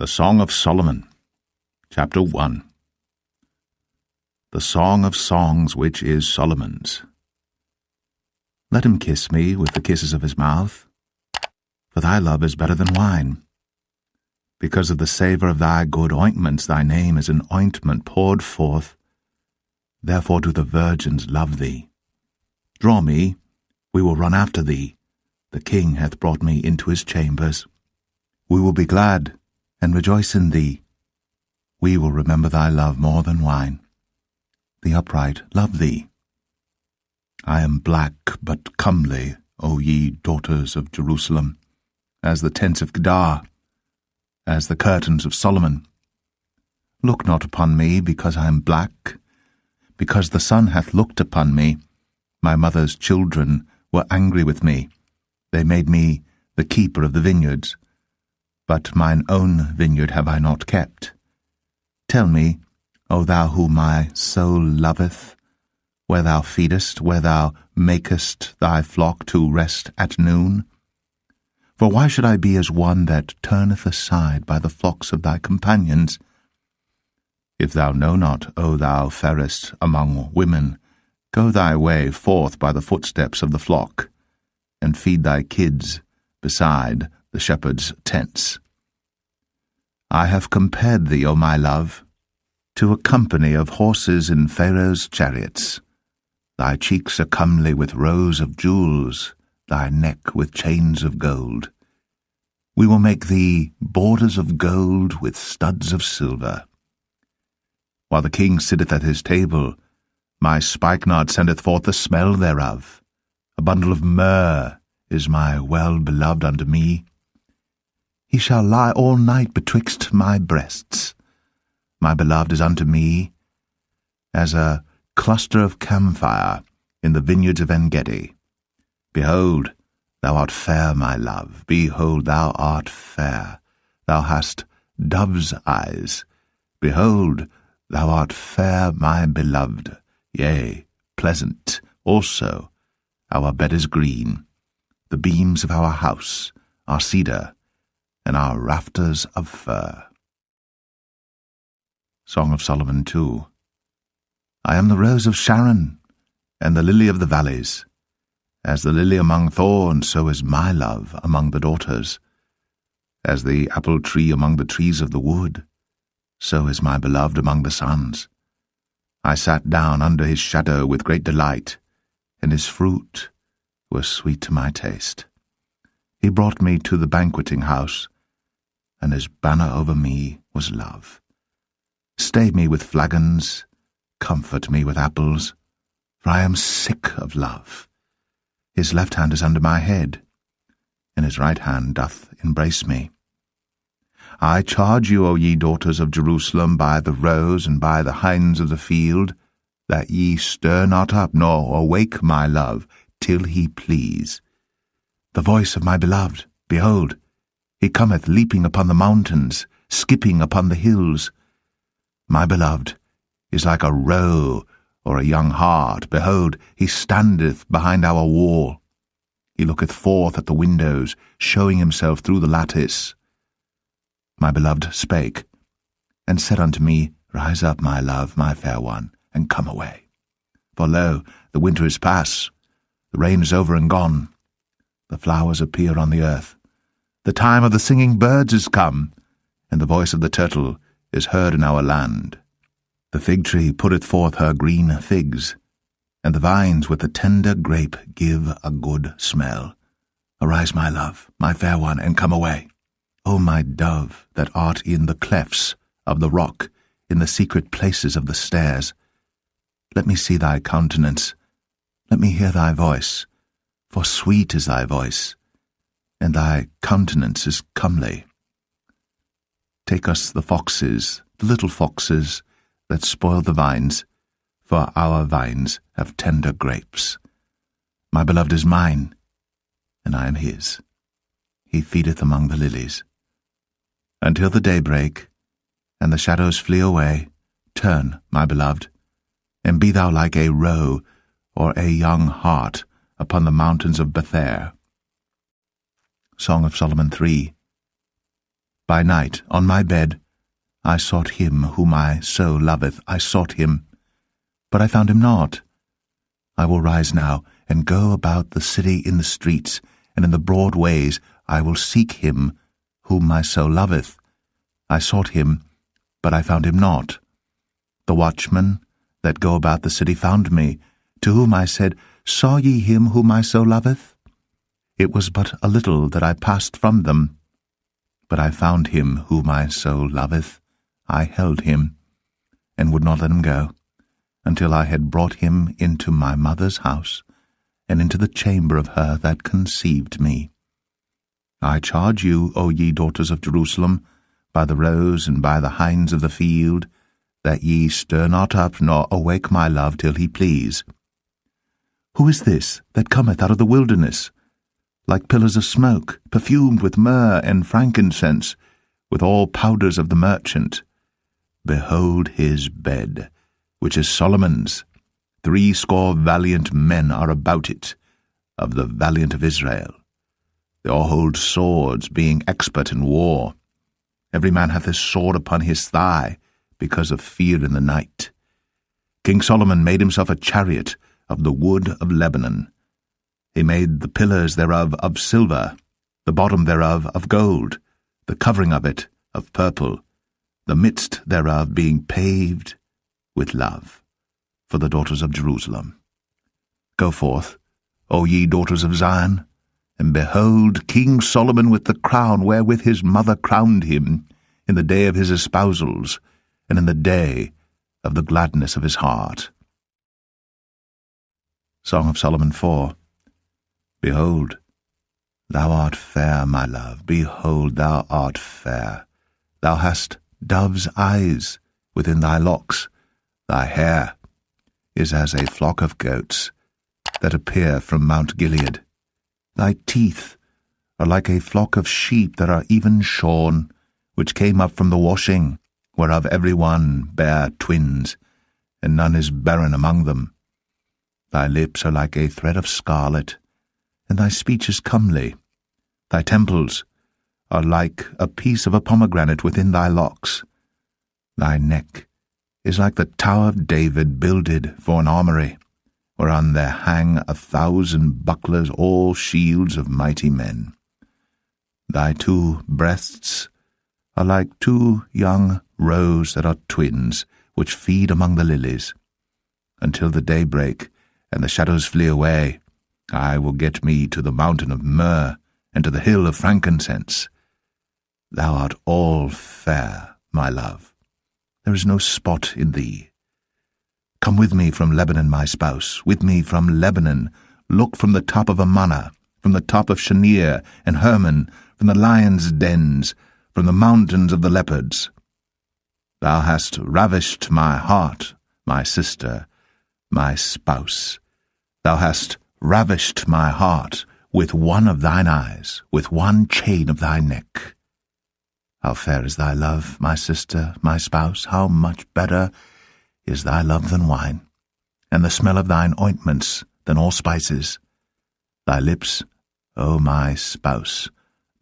The Song of Solomon, Chapter 1. The Song of Songs which is Solomon's. Let him kiss me with the kisses of his mouth, for thy love is better than wine. Because of the savour of thy good ointments, thy name is an ointment poured forth. Therefore do the virgins love thee. Draw me, we will run after thee. The king hath brought me into his chambers. We will be glad and rejoice in thee. We will remember thy love more than wine. The upright love thee. I am black but comely, O ye daughters of Jerusalem, as the tents of Kedar, as the curtains of Solomon. Look not upon me because I am black, because the sun hath looked upon me. My mother's children were angry with me. They made me the keeper of the vineyards. But mine own vineyard have I not kept. Tell me, O thou whom my soul loveth, where thou feedest, where thou makest thy flock to rest at noon. For why should I be as one that turneth aside by the flocks of thy companions? If thou know not, O thou fairest among women, go thy way forth by the footsteps of the flock, and feed thy kids beside the shepherds' tents. I have compared thee, O my love, to a company of horses in Pharaoh's chariots. Thy cheeks are comely with rows of jewels, thy neck with chains of gold. We will make thee borders of gold with studs of silver. While the king sitteth at his table, my spikenard sendeth forth the smell thereof. A bundle of myrrh is my well-beloved unto me. He shall lie all night betwixt my breasts. My beloved is unto me as a cluster of camphire in the vineyards of En-gedi. Behold, thou art fair, my love. Behold, thou art fair. Thou hast dove's eyes. Behold, thou art fair, my beloved. Yea, pleasant also. Our bed is green. The beams of our house are cedar, and our rafters of fir. Song of Solomon 2. I am the rose of Sharon, and the lily of the valleys. As the lily among thorns, so is my love among the daughters. As the apple tree among the trees of the wood, so is my beloved among the sons. I sat down under his shadow with great delight, and his fruit was sweet to my taste. He brought me to the banqueting house, and his banner over me was love. Stay me with flagons, comfort me with apples, for I am sick of love. His left hand is under my head, and his right hand doth embrace me. I charge you, O ye daughters of Jerusalem, by the roes and by the hinds of the field, that ye stir not up, nor awake my love, till he please. The voice of my beloved, behold, he cometh leaping upon the mountains, skipping upon the hills. My beloved is like a roe or a young hart. Behold, he standeth behind our wall. He looketh forth at the windows, showing himself through the lattice. My beloved spake, and said unto me, Rise up, my love, my fair one, and come away. For lo, the winter is past, the rain is over and gone. The flowers appear on the earth. The time of the singing birds is come, and the voice of the turtle is heard in our land. The fig tree putteth forth her green figs, and the vines with the tender grape give a good smell. Arise, my love, my fair one, and come away. O my dove, that art in the clefts of the rock, in the secret places of the stairs, let me see thy countenance, let me hear thy voice, for sweet is thy voice, and thy countenance is comely. Take us the foxes, the little foxes, that spoil the vines, for our vines have tender grapes. My beloved is mine, and I am his. He feedeth among the lilies. Until the day break, and the shadows flee away, turn, my beloved, and be thou like a roe or a young hart upon the mountains of Bether. Song of Solomon 3. By night, on my bed, I sought him whom I so loveth, I sought him, but I found him not. I will rise now, and go about the city in the streets, and in the broad ways I will seek him whom my soul loveth. I sought him, but I found him not. The watchmen that go about the city found me, to whom I said, Saw ye him whom my soul loveth? It was but a little that I passed from them, but I found him whom my soul loveth. I held him, and would not let him go, until I had brought him into my mother's house, and into the chamber of her that conceived me. I charge you, O ye daughters of Jerusalem, by the roes and by the hinds of the field, that ye stir not up nor awake my love till he please. Who is this that cometh out of the wilderness, like pillars of smoke, perfumed with myrrh and frankincense, with all powders of the merchant? Behold his bed, which is Solomon's. 80 valiant men are about it, of the valiant of Israel. They all hold swords, being expert in war. Every man hath his sword upon his thigh, because of fear in the night. King Solomon made himself a chariot of the wood of Lebanon. He made the pillars thereof of silver, the bottom thereof of gold, the covering of it of purple, the midst thereof being paved with love, for the daughters of Jerusalem. Go forth, O ye daughters of Zion, and behold King Solomon with the crown wherewith his mother crowned him, in the day of his espousals, and in the day of the gladness of his heart. Song of Solomon 4. Behold, thou art fair, my love, behold, thou art fair. Thou hast dove's eyes within thy locks, thy hair is as a flock of goats that appear from Mount Gilead. Thy teeth are like a flock of sheep that are even shorn, which came up from the washing, whereof every one bare twins, and none is barren among them. Thy lips are like a thread of scarlet, and thy speech is comely. Thy temples are like a piece of a pomegranate within thy locks. Thy neck is like the tower of David builded for an armoury, whereon there hang 1,000 bucklers, all shields of mighty men. Thy 2 breasts are like 2 young roes that are twins, which feed among the lilies. Until the day break, and the shadows flee away, I will get me to the mountain of myrrh, and to the hill of frankincense. Thou art all fair, my love. There is no spot in thee. Come with me from Lebanon, my spouse, with me from Lebanon. Look from the top of Amana, from the top of Shanir and Hermon, from the lions' dens, from the mountains of the leopards. Thou hast ravished my heart, my sister, my spouse. Thou hast ravished my heart with one of thine eyes, with one chain of thy neck. How fair is thy love, my sister, my spouse, how much better is thy love than wine, and the smell of thine ointments than all spices. Thy lips, O my spouse,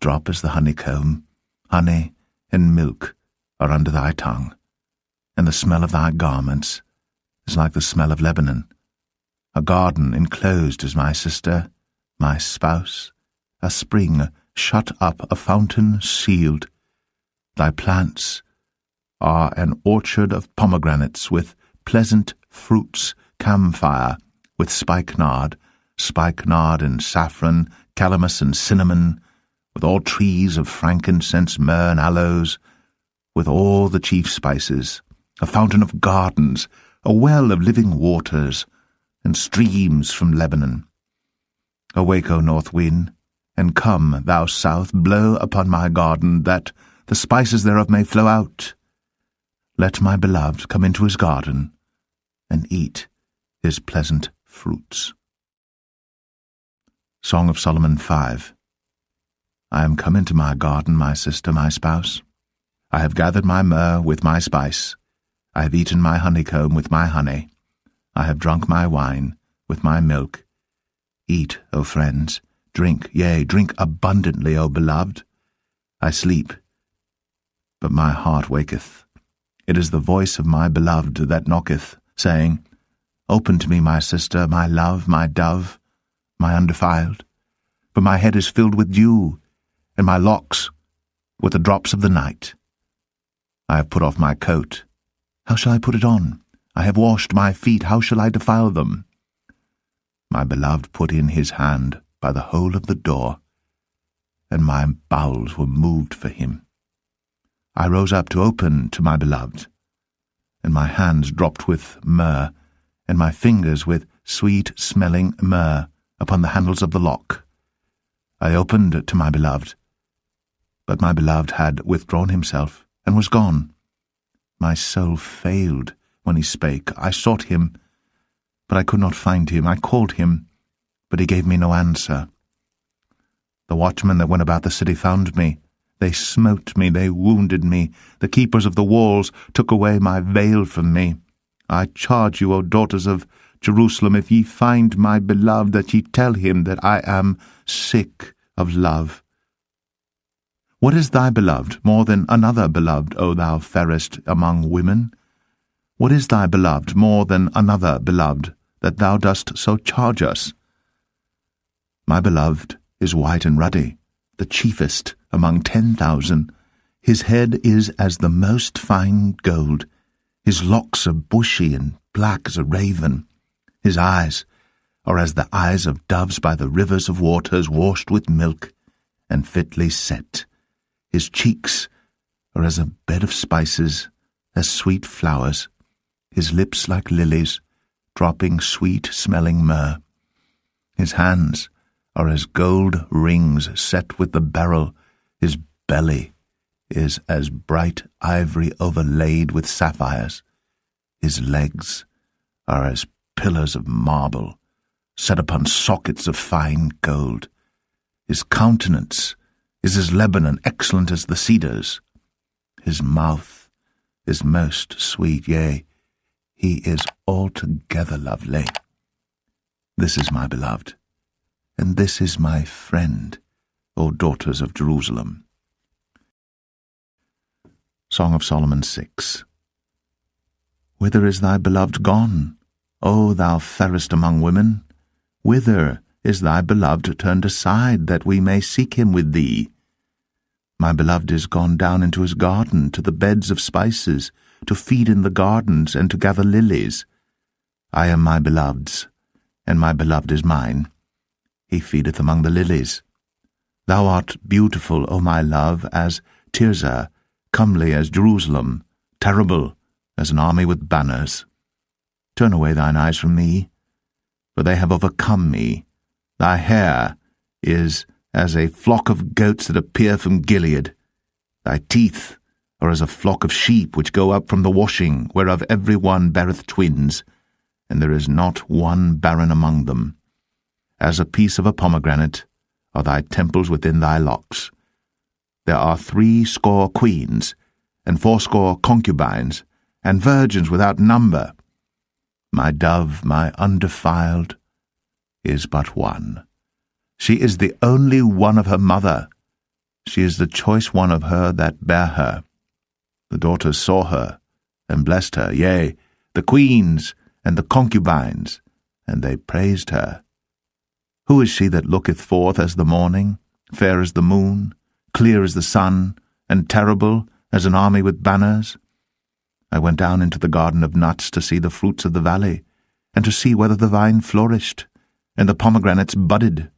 drop as the honeycomb. Honey and milk are under thy tongue, and the smell of thy garments is like the smell of Lebanon. A garden enclosed is my sister, my spouse, a spring shut up, a fountain sealed. Thy plants are an orchard of pomegranates with pleasant fruits, camphire, with spikenard and saffron, calamus and cinnamon, with all trees of frankincense, myrrh and aloes, with all the chief spices, a fountain of gardens, a well of living waters, and streams from Lebanon. Awake, O north wind, and come, thou south, blow upon my garden, that the spices thereof may flow out. Let my beloved come into his garden, and eat his pleasant fruits. Song of Solomon 5. I am come into my garden, my sister, my spouse. I have gathered my myrrh with my spice. I have eaten my honeycomb with my honey. I have drunk my wine with my milk. Eat, O friends, drink, yea, drink abundantly, O beloved. I sleep, but my heart waketh. It is the voice of my beloved that knocketh, saying, Open to me, my sister, my love, my dove, my undefiled. For my head is filled with dew, and my locks with the drops of the night. I have put off my coat. How shall I put it on? I have washed my feet. How shall I defile them? My beloved put in his hand by the hole of the door, and my bowels were moved for him. I rose up to open to my beloved, and my hands dropped with myrrh, and my fingers with sweet-smelling myrrh upon the handles of the lock. I opened to my beloved, but my beloved had withdrawn himself, and was gone. My soul failed when he spake. I sought him, but I could not find him. I called him, but he gave me no answer. The watchmen that went about the city found me. They smote me, they wounded me. The keepers of the walls took away my veil from me. I charge you, O daughters of Jerusalem, if ye find my beloved, that ye tell him that I am sick of love. What is thy beloved more than another beloved, O thou fairest among women? What is thy beloved more than another beloved, that thou dost so charge us? My beloved is white and ruddy, the chiefest among 10,000. His head is as the most fine gold. His locks are bushy and black as a raven. His eyes are as the eyes of doves by the rivers of waters, washed with milk and fitly set. His cheeks are as a bed of spices, as sweet flowers. His lips like lilies, dropping sweet-smelling myrrh. His hands are as gold rings set with the beryl. His belly is as bright ivory overlaid with sapphires. His legs are as pillars of marble, set upon sockets of fine gold. His countenance is as Lebanon, excellent as the cedars. His mouth is most sweet, yea, he is altogether lovely. This is my beloved, and this is my friend, O daughters of Jerusalem. Song of Solomon 6. Whither is thy beloved gone, O thou fairest among women? Whither is thy beloved turned aside, that we may seek him with thee? My beloved is gone down into his garden, to the beds of spices, to feed in the gardens, and to gather lilies. I am my beloved's, and my beloved is mine. He feedeth among the lilies. Thou art beautiful, O my love, as Tirzah, comely as Jerusalem, terrible as an army with banners. Turn away thine eyes from me, for they have overcome me. Thy hair is as a flock of goats that appear from Gilead. Thy teeth are as a flock of sheep which go up from the washing, whereof every one beareth twins, and there is not one barren among them. As a piece of a pomegranate are thy temples within thy locks. There are 80 queens, and 80 concubines, and virgins without number. My dove, my undefiled, is but one. She is the only one of her mother. She is the choice one of her that bare her. The daughters saw her, and blessed her, yea, the queens and the concubines, and they praised her. Who is she that looketh forth as the morning, fair as the moon, clear as the sun, and terrible as an army with banners? I went down into the garden of nuts to see the fruits of the valley, and to see whether the vine flourished, and the pomegranates budded.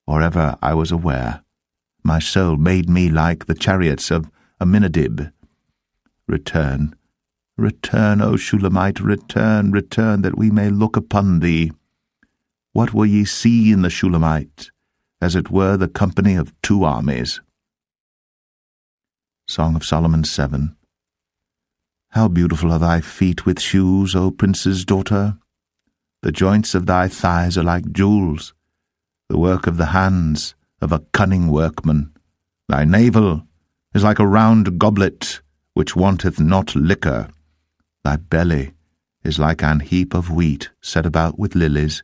Or ever I was aware, my soul made me like the chariots of Aminadab. Return, return, O Shulamite, return, return, that we may look upon thee. What will ye see in the Shulamite? As it were the company of 2 armies. Song of Solomon 7. How beautiful are thy feet with shoes, O prince's daughter! The joints of thy thighs are like jewels, the work of the hands of a cunning workman. Thy navel is like a round goblet, which wanteth not liquor. Thy belly is like an heap of wheat set about with lilies.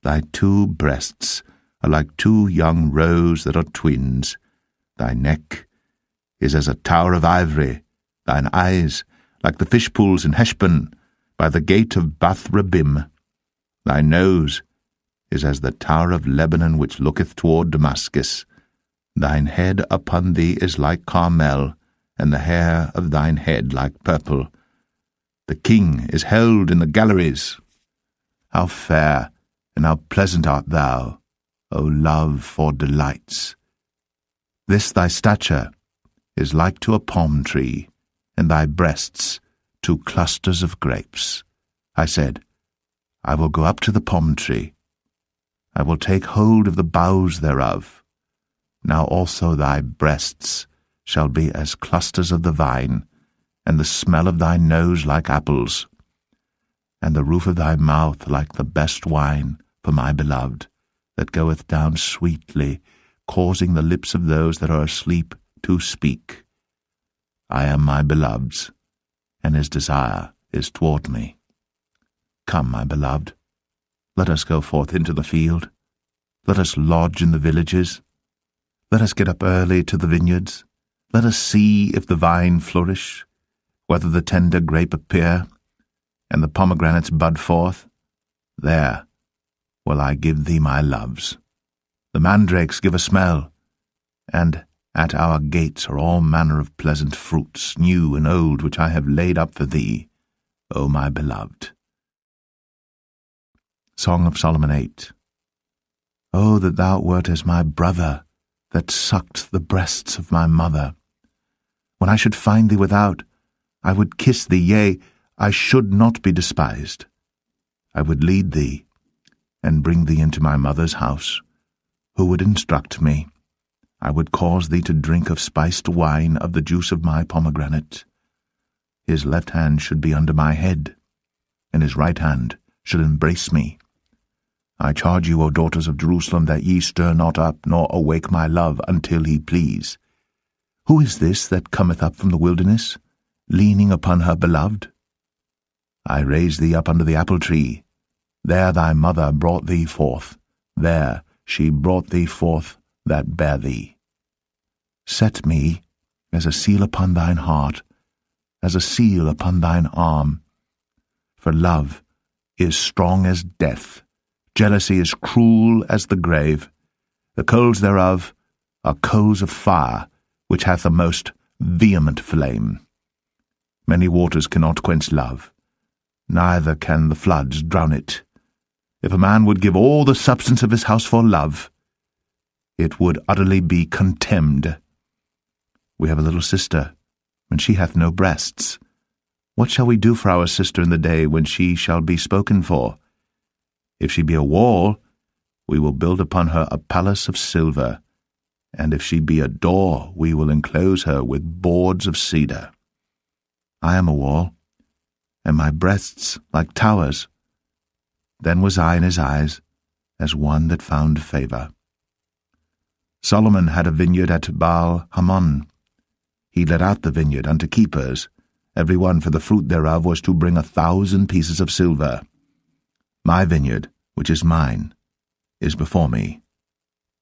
Thy 2 breasts are like 2 young roes that are twins. Thy neck is as a tower of ivory, thine eyes like the fish pools in Heshbon, by the gate of Bath-rabbim. Thy nose is as the tower of Lebanon which looketh toward Damascus. Thine head upon thee is like Carmel, and the hair of thine head like purple. The king is held in the galleries. How fair and how pleasant art thou, O love for delights! This thy stature is like to a palm tree, and thy breasts to clusters of grapes. I said, I will go up to the palm tree. I will take hold of the boughs thereof. Now also thy breasts shall be as clusters of the vine, and the smell of thy nose like apples, and the roof of thy mouth like the best wine for my beloved, that goeth down sweetly, causing the lips of those that are asleep to speak. I am my beloved's, and his desire is toward me. Come, my beloved, let us go forth into the field. Let us lodge in the villages. Let us get up early to the vineyards. Let us see if the vine flourish, whether the tender grape appear, and the pomegranates bud forth. There will I give thee my loves. The mandrakes give a smell, and at our gates are all manner of pleasant fruits, new and old, which I have laid up for thee, O my beloved. Song of Solomon 8. O that thou wert as my brother, that sucked the breasts of my mother. When I should find thee without, I would kiss thee, yea, I should not be despised. I would lead thee, and bring thee into my mother's house. Who would instruct me? I would cause thee to drink of spiced wine, of the juice of my pomegranate. His left hand should be under my head, and his right hand should embrace me. I charge you, O daughters of Jerusalem, that ye stir not up, nor awake my love, until he please. Who is this that cometh up from the wilderness, leaning upon her beloved? I raised thee up under the apple tree. There thy mother brought thee forth. There she brought thee forth that bare thee. Set me as a seal upon thine heart, as a seal upon thine arm. For love is strong as death, jealousy is cruel as the grave. The coals thereof are coals of fire, which hath a most vehement flame. Many waters cannot quench love, neither can the floods drown it. If a man would give all the substance of his house for love, it would utterly be contemned. We have a little sister, and she hath no breasts. What shall we do for our sister in the day when she shall be spoken for? If she be a wall, we will build upon her a palace of silver, and if she be a door, we will enclose her with boards of cedar. I am a wall, and my breasts like towers. Then was I in his eyes as one that found favour. Solomon had a vineyard at Baal-Hamon. He let out the vineyard unto keepers. Every one for the fruit thereof was to bring 1,000 pieces of silver. My vineyard, which is mine, is before me.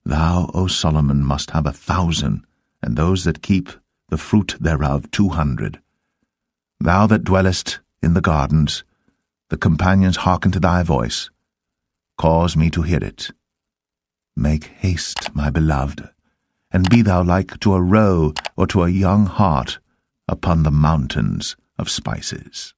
Thou, O Solomon, must have 1,000, and those that keep the fruit thereof 200. Thou that dwellest in the gardens, the companions hearken to thy voice. Cause me to hear it. Make haste, my beloved, and be thou like to a roe or to a young hart upon the mountains of spices.